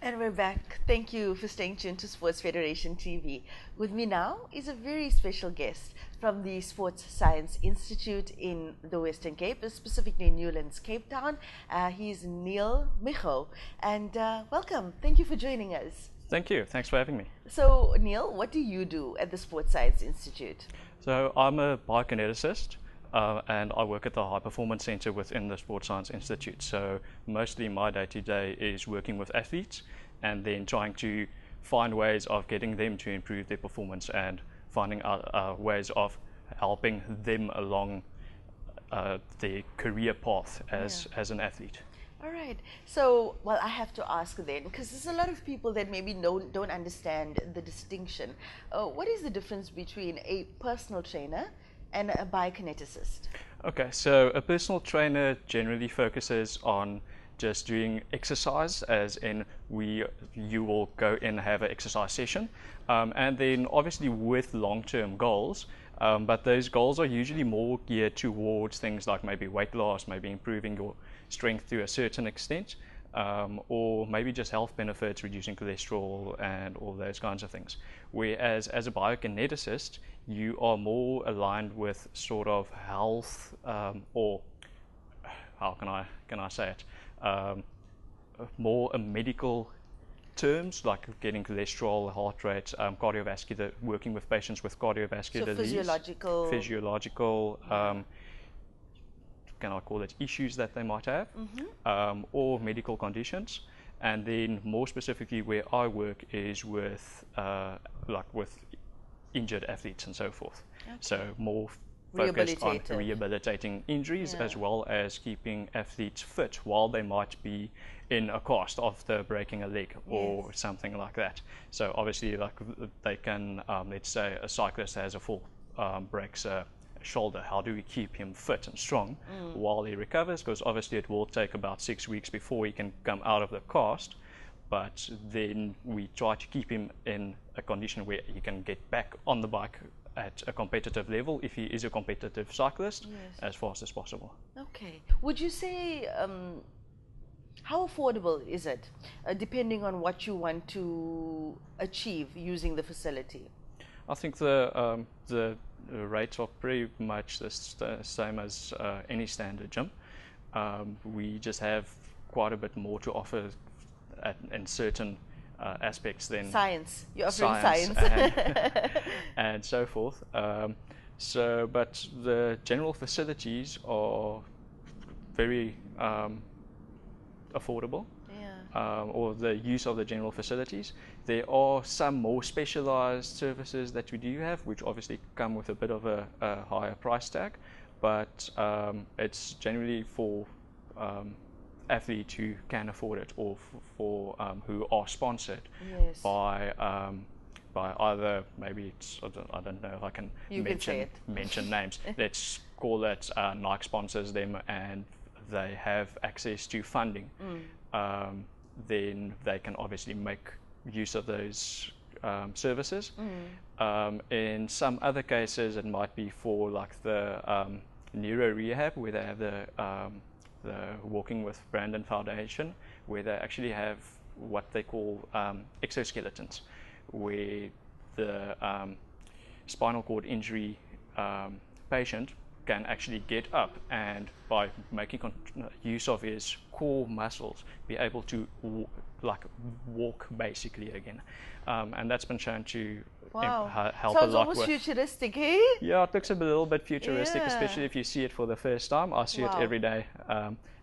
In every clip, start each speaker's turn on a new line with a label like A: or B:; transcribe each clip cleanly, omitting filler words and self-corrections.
A: And we're back. Thank you for staying tuned to Sports Federation TV. With me now is a very special guest from the Sports Science Institute in the Western Cape, specifically Newlands, Cape Town. He's Niel Michau. And welcome. Thank you for joining us.
B: Thank you. Thanks for having me.
A: So, Niel, what do you do at the Sports Science Institute?
B: So I'm a biokineticist. And I work at the High Performance Center within the Sports Science Institute. So mostly my day-to-day is working with athletes and then trying to find ways of getting them to improve their performance and finding ways of helping them along their career path as an athlete.
A: All right. So, well, I have to ask then, because there's a lot of people that maybe don't understand the distinction. What is the difference between a personal trainer and a biokineticist?
B: Okay, so a personal trainer generally focuses on just doing exercise, as in you will go in and have an exercise session, and then obviously with long-term goals, but those goals are usually more geared towards things like maybe weight loss, maybe improving your strength to a certain extent, or maybe just health benefits, reducing cholesterol and all those kinds of things. Whereas as a biokineticist, you are more aligned with sort of health, or how can I say it, more medical terms, like getting cholesterol, heart rate, cardiovascular, working with patients with cardiovascular disease, physiological, can I call it, issues that they might have, or medical conditions. And then more specifically where I work is with with injured athletes and so forth. Okay. So more focused on rehabilitating injuries, as well as keeping athletes fit while they might be in a cast after breaking a leg or something like that. So obviously, like they can, let's say a cyclist has a fall, breaks a shoulder. How do we keep him fit and strong while he recovers? Because obviously it will take about 6 weeks before he can come out of the cast, but then we try to keep him in a condition where he can get back on the bike at a competitive level, if he is a competitive cyclist, as fast as possible.
A: Okay. Would you say, how affordable is it, depending on what you want to achieve using the facility?
B: I think the rates are pretty much the same as any standard gym. We just have quite a bit more to offer in certain aspects than
A: science. You're offering science.
B: And so forth. But the general facilities are very affordable. Or the use of the general facilities. There are some more specialized services that we do have, which obviously come with a bit of a higher price tag, but it's generally for athletes who can afford it, or for who are sponsored by either, maybe it's, I don't know if I can mention names. Let's call it Nike sponsors them and they have access to funding. Then they can obviously make use of those services. In some other cases, it might be for like the neuro rehab, where they have the Walking with Brandon Foundation, where they actually have what they call exoskeletons, where the spinal cord injury patient can actually get up and, by making use of his core muscles, be able to walk basically again, and that's been shown to help
A: Sounds
B: a lot.
A: almost futuristic, eh?
B: Yeah, it looks a little bit futuristic, especially if you see it for the first time. I see it every day,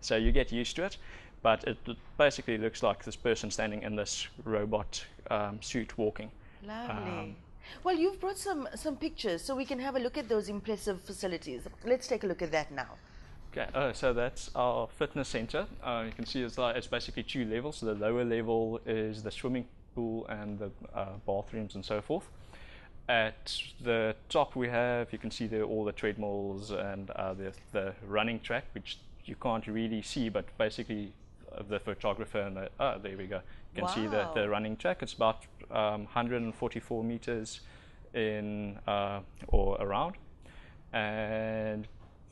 B: so you get used to it. But it basically looks like this person standing in this robot suit walking.
A: Lovely. Well, you've brought some pictures, so we can have a look at those impressive facilities. Let's take a look at that now.
B: Okay, so that's our fitness center. You can see it's basically 2 levels. So the lower level is the swimming pool and the bathrooms and so forth. At the top we have, you can see there all the treadmills and the running track, which you can't really see, but basically the photographer and there we go. You can see the running track. It's about 144 meters in or around, and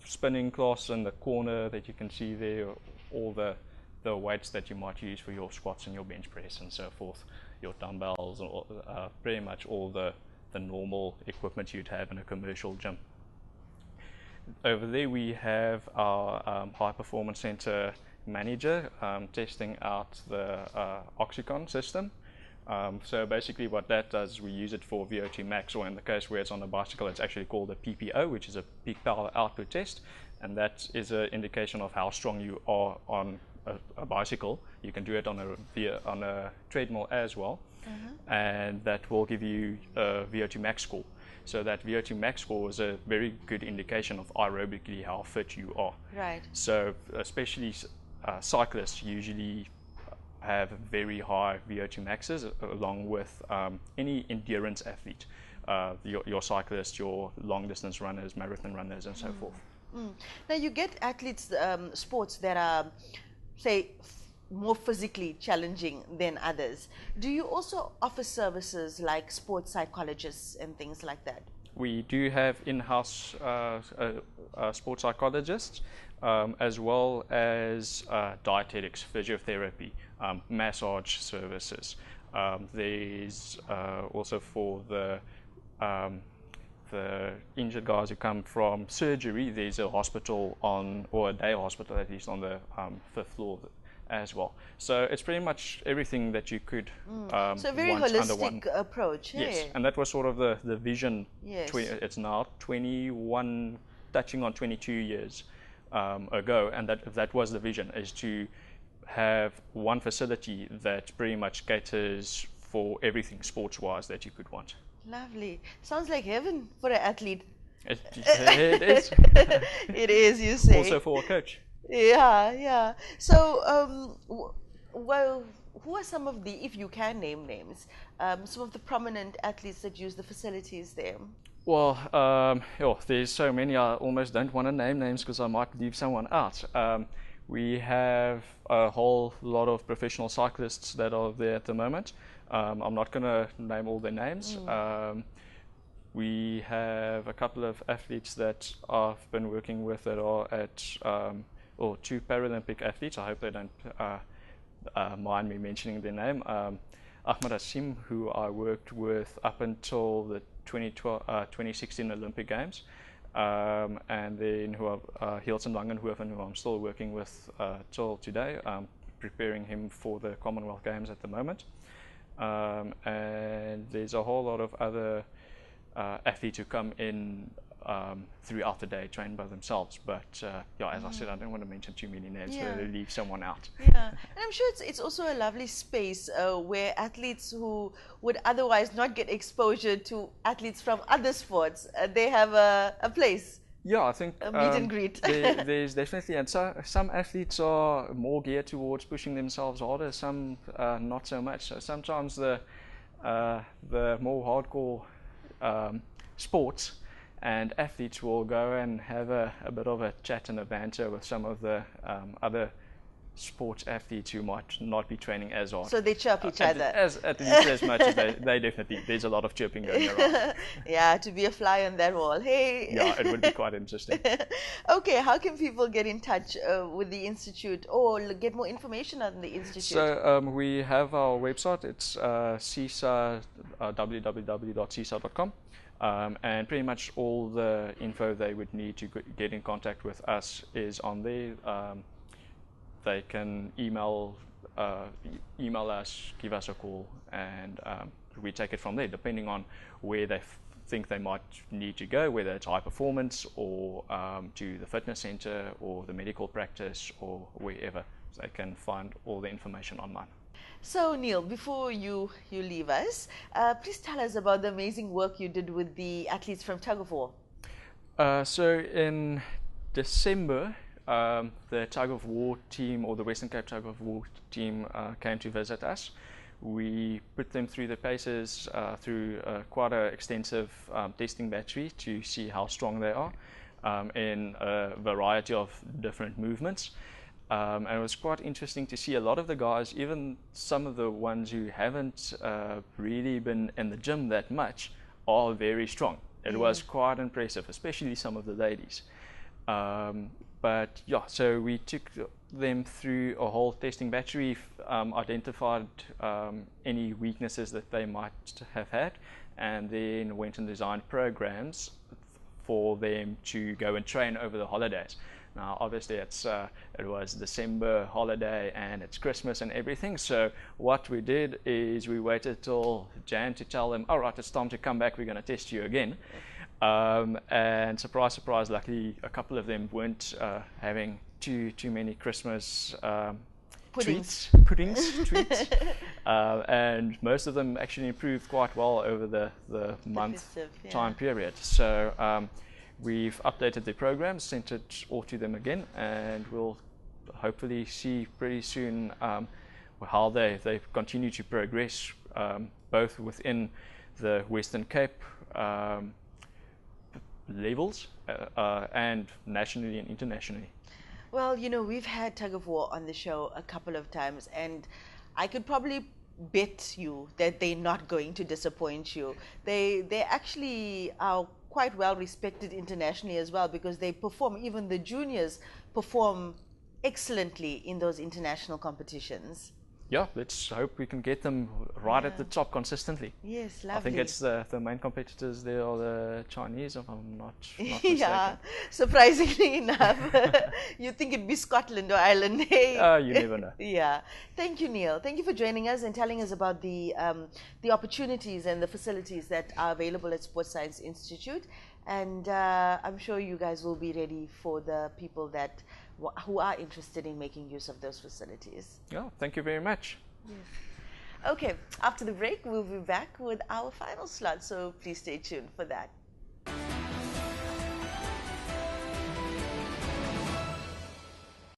B: spinning class in the corner that you can see there, all the the weights that you might use for your squats and your bench press and so forth, your dumbbells, or pretty much all the normal equipment you'd have in a commercial gym. Over there we have our high performance center manager testing out the Oxycon system. So basically what that does, we use it for VO2 max, or in the case where it's on a bicycle, it's actually called a PPO, which is a peak power output test, and that is an indication of how strong you are on a bicycle. You can do it on a treadmill as well, and that will give you a VO2 max score. So that VO2 max score is a very good indication of aerobically how fit you are.
A: Right.
B: So especially cyclists usually have very high VO2 maxes, along with any endurance athlete, your cyclists, your long distance runners, marathon runners, and so forth.
A: Now you get athletes, sports that are, say, more physically challenging than others. Do you also offer services like sports psychologists and things like that?
B: We do have in-house sports psychologists, as well as dietetics, physiotherapy, massage services. There's also for the injured guys who come from surgery, there's a hospital or a day hospital at least on the 5th floor as well. So it's pretty much everything that you could
A: so a very
B: want
A: holistic
B: under one
A: approach.
B: Yes,
A: hey?
B: and that was sort of the vision.
A: Yes.
B: It's now 21, touching on 22 years ago, and that was the vision, is to have one facility that pretty much caters for everything sports-wise that you could want.
A: Lovely. Sounds like heaven for an athlete.
B: It is.
A: It is, you say.
B: Also for a coach.
A: Yeah, yeah. So, well, who are some of the, if you can name names, some of the prominent athletes that use the facilities there?
B: Well, there's so many, I almost don't want to name names because I might leave someone out. We have a whole lot of professional cyclists that are there at the moment. I'm not going to name all their names. We have a couple of athletes that I've been working with that are at, or 2 Paralympic athletes. I hope they don't mind me mentioning their name. Ahmed Asim, who I worked with up until the 2016 Olympic Games. And then Hilton Langenhoven, who I'm still working with till today, preparing him for the Commonwealth Games at the moment. And there's a whole lot of other athletes who come in throughout the day, train by themselves. But yeah, as I said, I don't want to mention too many names, so they leave someone out.
A: Yeah, and I'm sure it's also a lovely space where athletes who would otherwise not get exposure to athletes from other sports, they have a place.
B: Yeah, I think
A: a meet and greet.
B: there's definitely, and so some athletes are more geared towards pushing themselves harder, some not so much. So sometimes the more hardcore sports and athletes will go and have a bit of a chat and a banter with some of the other sports athletes who might not be training as hard.
A: So they chirp each other.
B: At least as much as they definitely, there's a lot of chirping going around.
A: Yeah, to be a fly on that wall. Hey.
B: Yeah, it would be quite interesting.
A: Okay, how can people get in touch with the Institute or get more information on the Institute?
B: So we have our website. It's www.cisa.com. And pretty much all the info they would need to get in contact with us is on there. They can email us, give us a call, and we take it from there, depending on where they think they might need to go, whether it's high performance or to the fitness center or the medical practice or wherever. They can find all the information online.
A: So Niel, before you leave us, please tell us about the amazing work you did with the athletes from Tug of War.
B: So in December, the Tug of War team, or the Western Cape Tug of War team, came to visit us. We put them through the paces through quite an extensive testing battery to see how strong they are in a variety of different movements. And it was quite interesting to see a lot of the guys, even some of the ones who haven't really been in the gym that much, are very strong. It was quite impressive, especially some of the ladies. But yeah, so we took them through a whole testing batch. We identified any weaknesses that they might have had, and then went and designed programs for them to go and train over the holidays. Now, obviously, it was December holiday and it's Christmas and everything. So what we did is we waited till Jan to tell them, all right, it's time to come back. We're going to test you again. And surprise, surprise, luckily a couple of them weren't having too many Christmas
A: Puddings.
B: treats. And most of them actually improved quite well over the month
A: festive, yeah.
B: time period. So we've updated the program, sent it all to them again, and we'll hopefully see pretty soon how they continue to progress, both within the Western Cape levels and nationally and internationally.
A: Well, you know, we've had Tug of War on the show a couple of times, and I could probably bet you that they're not going to disappoint you. They actually are quite well respected internationally as well, because they perform, even the juniors perform excellently in those international competitions.
B: Yeah, let's hope we can get them right at the top consistently.
A: Yes, lovely.
B: I think it's the main competitors there are the Chinese, if I'm not mistaken.
A: Yeah, surprisingly enough. You'd think it'd be Scotland or Ireland.
B: You never know.
A: Yeah. Thank you, Neil. Thank you for joining us and telling us about the opportunities and the facilities that are available at Sports Science Institute. And I'm sure you guys will be ready for the people that who are interested in making use of those facilities.
B: Yeah, thank you very much.
A: Yes. Okay, after the break, we'll be back with our final slot, so please stay tuned for that.